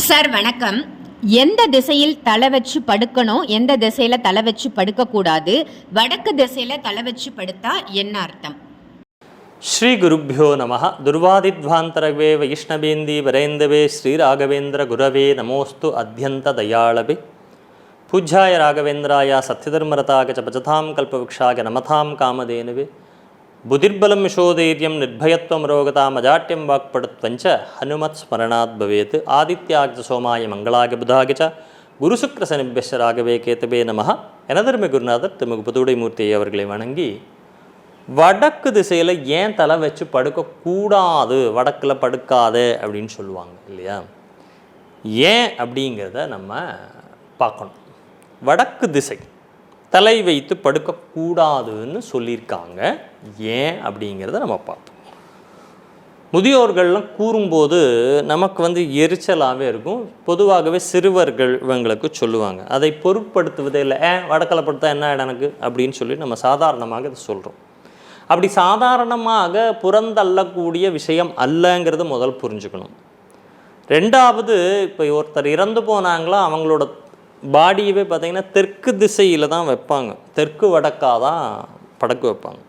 Sir வணக்கம். எந்த திசையில் தலை வச்சு படுக்கணும், எந்த திசையில தலை வச்சு படுக்க கூடாது, வடக்கு திசையில தலை வச்சு படுத்தா என்ன அர்த்தம்? ஸ்ரீ குருப்யோ நமः. துர்வாதித்வாந்தரவே வைஷ்ணவேந்தி வரேந்தவே ஸ்ரீ ராகவேந்திர குரவே நமோஸ்து அத்யந்த தயாளவே. பூஜ்யாய ராகவேந்திராய சத்யதர்மரதாக சபஜதாம் கல்பவృక్షாய நமதாம் காமதேனுவே. புதிர்பலம் யசோதைரியம் நிர்பயத்வம் ரோகதாம் அஜாட்யம் வாக்படுத்வஞ்ச ஹனுமத் ஸ்மரணாத் பவேத். ஆதித்யாக்ஷ சோமாய மங்களாக புதாக ச குருசுக்ரசனிபியஸ்ய ராகவே கேதவே நமः. எனதருமை குருநாதர் திருமிகு புதுவுடைமூர்த்தி அவர்களை வணங்கி, வடக்கு திசையில் ஏன் தலை வச்சு படுக்கக்கூடாது, வடக்கில் படுக்காது அப்படின்னு சொல்லுவாங்க இல்லையா? ஏன் அப்படிங்கிறத நம்ம பார்க்கணும். வடக்கு திசை தலை வைத்து படுக்கக்கூடாதுன்னு சொல்லியிருக்காங்க. ஏன் அப்படிங்கிறத நம்ம பார்த்தோம். முதியோர்கள்லாம் கூறும்போது நமக்கு எரிச்சலாகவே இருக்கும். பொதுவாகவே சிறுவர்கள் இவங்களுக்கு சொல்லுவாங்க. அதை பொருட்படுத்துவதே இல்லை. வடக்கில் படுத்தா என்ன எனக்கு அப்படின்னு சொல்லி நம்ம சாதாரணமாக இதை சொல்கிறோம். அப்படி சாதாரணமாக புறந்தள்ளக்கூடிய விஷயம் அல்லங்கிறது முதல் புரிஞ்சுக்கணும். ரெண்டாவது, இப்போ ஒருத்தர் இறந்து போனாங்களா, அவங்களோட பாடியவே பார்த்திங்கன்னா தெற்கு திசையில் தான் வைப்பாங்க. தெற்கு வடக்காக தான் படுக்க வைப்பாங்க.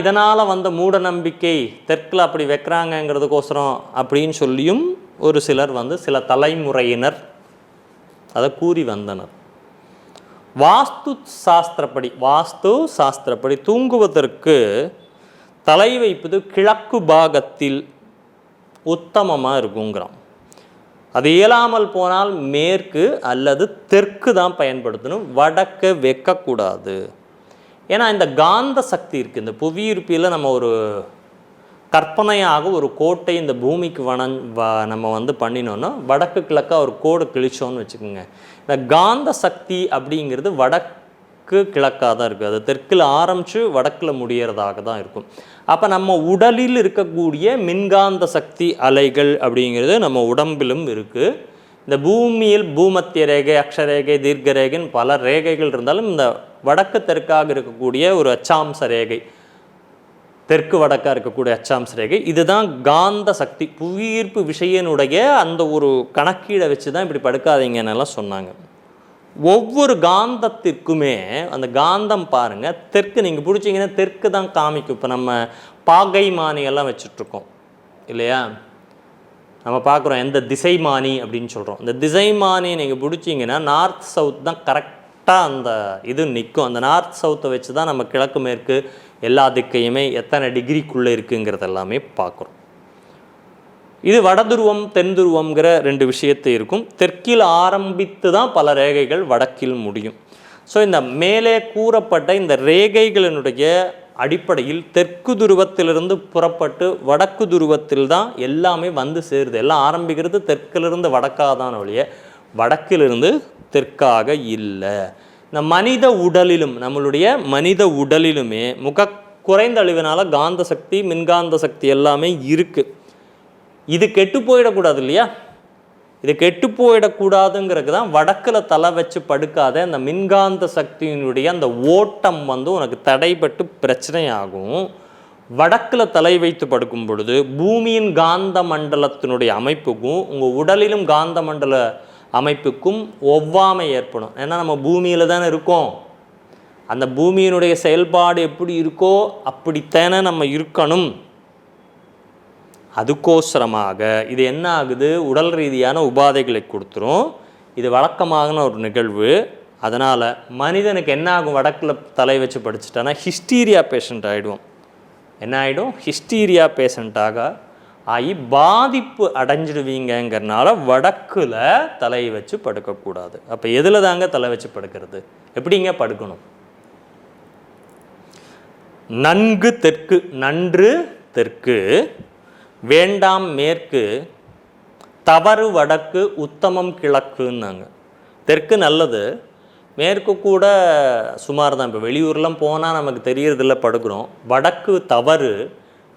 இதனால் வந்த மூட நம்பிக்கை, தெற்கில் அப்படி வைக்கிறாங்கங்கிறதுக்கோசரம் அப்படின்னு சொல்லியும் ஒரு சிலர் சில தலைமுறையினர் அதை கூறி வந்தனர். வாஸ்து சாஸ்திரப்படி தூங்குவதற்கு தலை வைப்பது கிழக்கு பாகத்தில் உத்தமமாக இருக்குங்கிறோம். அது இயலாமல் போனால் மேற்கு அல்லது தெற்கு தான் பயன்படுத்தணும், வடக்க வைக்கக்கூடாது. ஏன்னா இந்த காந்த சக்தி இருக்குது. இந்த புவியீர்ப்பில் நம்ம ஒரு கற்பனையாக ஒரு கோட்டை இந்த பூமிக்கு நம்ம பண்ணினோன்னா வடக்கு கிழக்காக ஒரு கோடு கிழிச்சோன்னு வச்சுக்கோங்க. இந்த காந்த சக்தி அப்படிங்கிறது வடக்கு கிழக்காக தான் இருக்குது. அது தெற்கில் ஆரம்பித்து வடக்கில் முடிகிறதாக தான் இருக்கும். அப்போ நம்ம உடலில் இருக்கக்கூடிய மின்காந்த சக்தி அலைகள் அப்படிங்கிறது நம்ம உடம்பிலும் இருக்குது. இந்த பூமியில் பூமத்திய ரேகை, அக்ஷரேகை, தீர்க்க ரேகைன்னு பல ரேகைகள் இருந்தாலும் இந்த வடக்கு தெற்காக இருக்கக்கூடிய ஒரு அச்சாம்ச ரேகை, தெற்கு வடக்காக இருக்கக்கூடிய அச்சாம்ச ரேகை, இதுதான் காந்த சக்தி. புவியீர்ப்பு விஷயனுடைய அந்த ஒரு கணக்கீடை வச்சு தான் இப்படி படுக்காதீங்கன்னெல்லாம் சொன்னாங்க. ஒவ்வொரு காந்தத்திற்குமே அந்த காந்தம் பாருங்கள், தெற்கு நீங்கள் பிடிச்சிங்கன்னா தெற்கு தான் காமிக்கும். இப்போ நம்ம பாகை மானியெல்லாம் வச்சுட்ருக்கோம் இல்லையா? நம்ம பார்க்குறோம் எந்த திசைமானி அப்படின்னு சொல்கிறோம். இந்த திசைமானியை நீங்கள் பிடிச்சிங்கன்னா நார்த் சவுத் தான் கரெக்டாக அந்த இது நிற்கும். அந்த நார்த் சவுத்தை வச்சு தான் நம்ம கிழக்கு மேற்கு எல்லா திக்கையுமே எத்தனை டிகிரிக்குள்ளே இருக்குங்கிறது எல்லாமே பார்க்குறோம். இது வடதுருவம் தென் துருவம்ங்கிற ரெண்டு விஷயத்தை இருக்கும். தெற்கில் ஆரம்பித்து தான் பல ரேகைகள் வடக்கில் முடியும். ஸோ இந்த மேலே கூறப்பட்ட இந்த ரேகைகளினுடைய அடிப்படையில் தெற்கு துருவத்திலிருந்து புறப்பட்டு வடக்கு துருவத்தில் தான் எல்லாமே சேருது. எல்லாம் ஆரம்பிக்கிறது தெற்கிலிருந்து வடக்காக தான் ஒழிய வடக்கிலிருந்து தெற்காக இல்லை. இந்த மனித உடலிலும் நம்மளுடைய மனித உடலிலுமே குறைந்த அளவினால காந்த சக்தி, மின்காந்த சக்தி எல்லாமே இருக்குது. இது கெட்டு போயிடக்கூடாது இல்லையா? இது கெட்டு போயிடக்கூடாதுங்கிறது தான் வடக்கில் தலை வச்சு படுக்காத அந்த மின்காந்த சக்தியினுடைய அந்த ஓட்டம் உனக்கு தடைபட்டு பிரச்சனையாகும். வடக்கில் தலை வைத்து படுக்கும் பொழுது பூமியின் காந்த மண்டலத்தினுடைய அமைப்புக்கும் உங்கள் உடலிலும் காந்த மண்டல அமைப்புக்கும் ஒவ்வாமை ஏற்படும். ஏன்னா நம்ம பூமியில் தானே இருக்கோம். அந்த பூமியினுடைய செயல்பாடு எப்படி இருக்கோ அப்படித்தானே நம்ம இருக்கணும். அதுக்கோசரமாக இது என்ன ஆகுது, உடல் ரீதியான உபாதைகளை கொடுத்துரும். இது வழக்கமான ஒரு நிகழ்வு. அதனால் மனிதனுக்கு என்ன ஆகும், வடக்கில் தலை வச்சு படிச்சுட்டானா ஹிஸ்டீரியா பேஷண்ட் ஆகிடுவோம். என்ன ஆகிடும், ஹிஸ்டீரியா பேஷண்ட்டாக ஆகி பாதிப்பு அடைஞ்சிடுவீங்கிறனால வடக்கில் தலை வச்சு படுக்கக்கூடாது. அப்போ எதில் தாங்க தலை வச்சு படுக்கிறது, எப்படிங்க படுக்கணும்? நன்கு தெற்கு, நன்று தெற்கு, வேண்டாம் மேற்கு, தவறு வடக்கு, உத்தமம் கிழக்குன்னாங்க. தெற்கு நல்லது, மேற்கு கூட சுமார் தான். இப்போ வெளியூர்லாம் போனால் நமக்கு தெரியறதில்ல, படுக்கிறோம். வடக்கு தவறு,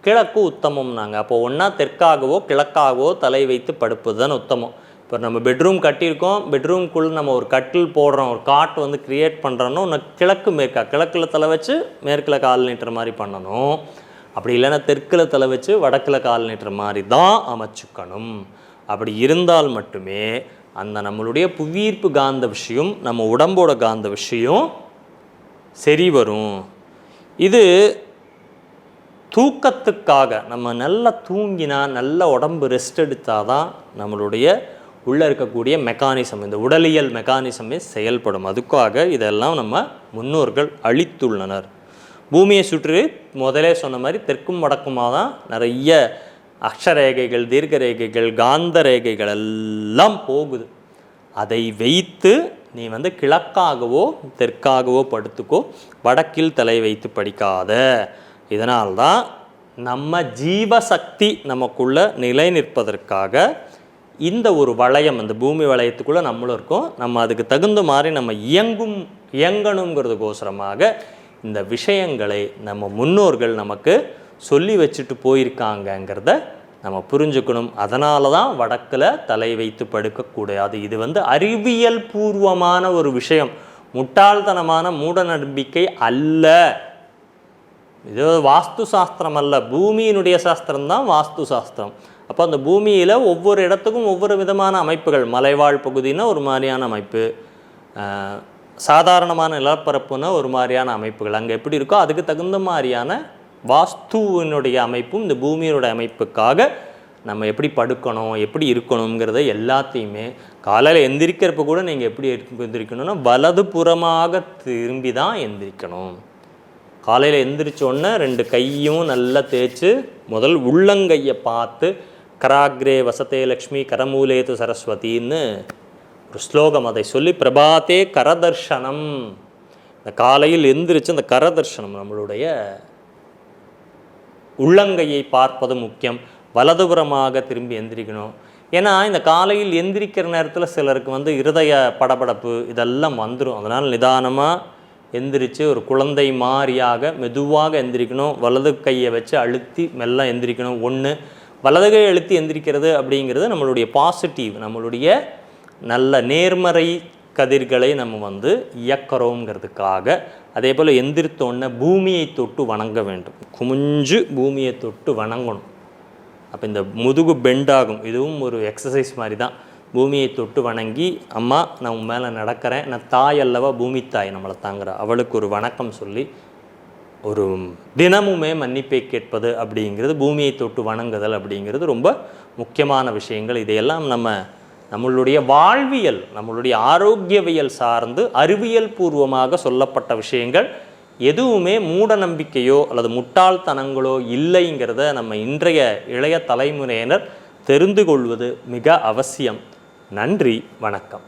கிழக்கு உத்தமம்னாங்க. அப்போ ஒன்றா தெற்காகவோ கிழக்காகவோ தலை வைத்து படுப்பது தான் உத்தமம். இப்போ நம்ம பெட்ரூம் கட்டியிருக்கோம், பெட்ரூம்குள்ளே நம்ம ஒரு கட்டில் போடுறோம், ஒரு காட் க்ரியேட் பண்ணுறோன்னா ஒன்று கிழக்கு மேற்கா, கிழக்கில் தலை வச்சு மேற்கில் கால் நீட்டுற மாதிரி பண்ணணும். அப்படி இல்லைன்னா தெற்கில் தலை வச்சு வடக்கில் கால் நீட்டுற மாதிரி தான் அமைச்சுக்கணும். அப்படி இருந்தால் மட்டுமே அந்த நம்மளுடைய புவியீர்ப்பு காந்த விஷயம், நம்ம உடம்போட காந்த விஷயம் சரி வரும். இது தூக்கத்துக்காக நம்ம நல்லா தூங்கினா, நல்ல உடம்பு ரெஸ்ட் எடுத்தால் தான் நம்மளுடைய உள்ளே இருக்கக்கூடிய மெக்கானிசம், இந்த உடலியல் மெக்கானிசமே செயல்படும். அதுக்காக இதெல்லாம் நம்ம முன்னோர்கள் அளித்துள்ளனர். பூமியை சுற்றி முதலே சொன்ன மாதிரி தெற்கும் வடக்குமாக தான் நிறைய அக்ஷரேகைகள், தீர்க்க ரேகைகள், காந்த ரேகைகள் எல்லாம் போகுது. அதை வைத்து நீ கிழக்காகவோ தெற்காகவோ படுத்துக்கோ, வடக்கில் தலை வைத்து படிக்காத. இதனால்தான் நம்ம ஜீவசக்தி நமக்குள்ள நிலை நிற்பதற்காக இந்த ஒரு வளையம், இந்த பூமி வளையத்துக்குள்ளே நம்மளும் இருக்கோம். நம்ம அதுக்கு தகுந்த மாதிரி நம்ம இயங்கணுங்கிறதுக்கோசரமாக இந்த விஷயங்களை நம்ம முன்னோர்கள் நமக்கு சொல்லி வச்சுட்டு போயிருக்காங்கங்கிறத நம்ம புரிஞ்சுக்கணும். அதனால தான் வடக்கில் தலை வைத்து படுக்கக்கூடாது. இது அறிவியல் பூர்வமான ஒரு விஷயம், முட்டாள்தனமான மூட நம்பிக்கை அல்ல. இது வாஸ்து சாஸ்திரம் அல்ல, பூமியினுடைய சாஸ்திரம் தான் வாஸ்து சாஸ்திரம். அப்போ அந்த பூமியில் ஒவ்வொரு இடத்துக்கும் ஒவ்வொரு விதமான அமைப்புகள், மலைவாழ் பகுதினா ஒரு மாதிரியான அமைப்பு, சாதாரணமான நிலப்பரப்புனா ஒரு மாதிரியான அமைப்புகள் அங்கே எப்படி இருக்கோ அதுக்கு தகுந்த மாதிரியான வாஸ்துவினுடைய அமைப்பும் இந்த பூமியோட அமைப்புக்காக நம்ம எப்படி படுக்கணும், எப்படி இருக்கணுங்கிறத எல்லாத்தையுமே காலையில் எந்திரிக்கிறப்ப கூட நீங்கள் எப்படி எந்திரிக்கணும்னா வலது புறமாக திரும்பி தான் எந்திரிக்கணும். காலையில் எந்திரிச்சோடனே 2 கையும் நல்லா தேய்ச்சி முதல் உள்ளங்கையை பார்த்து கராக்ரே வசத்தே லக்ஷ்மி கரமூலேது சரஸ்வதின்னு ஒரு ஸ்லோகம், அதை சொல்லி பிரபாத்தே கரதர்ஷனம், இந்த காலையில் எந்திரிச்சு அந்த கரதர்ஷனம், நம்மளுடைய உள்ளங்கையை பார்ப்பது முக்கியம். வலதுபுறமாக திரும்பி எந்திரிக்கணும். ஏன்னா இந்த காலையில் எந்திரிக்கிற நேரத்தில் சிலருக்கு இருதய படபடப்பு இதெல்லாம் வந்துடும். அதனால் நிதானமாக எந்திரிச்சு ஒரு குழந்தை மாதிரியாக மெதுவாக எந்திரிக்கணும். வலது கையை வச்சு அழுத்தி மெல்ல எந்திரிக்கணும். ஒன்று வலது கை அழுத்தி எந்திரிக்கிறது அப்படிங்கிறது நம்மளுடைய பாசிட்டிவ், நம்மளுடைய நல்ல நேர்மறை கதிர்களை நம்ம இயக்கிறோங்கிறதுக்காக. அதே போல் எந்திரித்தோன்னே பூமியை தொட்டு வணங்க வேண்டும். குமிஞ்சு பூமியை தொட்டு வணங்கணும். அப்போ இந்த முதுகு பெண்டாகும். இதுவும் ஒரு எக்ஸசைஸ் மாதிரி தான். பூமியை தொட்டு வணங்கி, அம்மா நான் உன் மேலே நடக்கிறேன், நான் தாய் அல்லவா, பூமி தாய் நம்மளை தாங்குறா, அவளுக்கு ஒரு வணக்கம் சொல்லி ஒரு தினமுமே மன்னிப்பை கேட்பது அப்படிங்கிறது, பூமியை தொட்டு வணங்குதல் அப்படிங்கிறது ரொம்ப முக்கியமான விஷயங்கள். இதையெல்லாம் நம்மளுடைய வாழ்வியல், நம்மளுடைய ஆரோக்கியவியல் சார்ந்து அறிவியல் பூர்வமாக சொல்லப்பட்ட விஷயங்கள். எதுவுமே மூட நம்பிக்கையோ அல்லது முட்டாள்தனங்களோ இல்லைங்கிறத நம்ம இன்றைய இளைய தலைமுறையினர் தெரிந்து கொள்வது மிக அவசியம். நன்றி, வணக்கம்.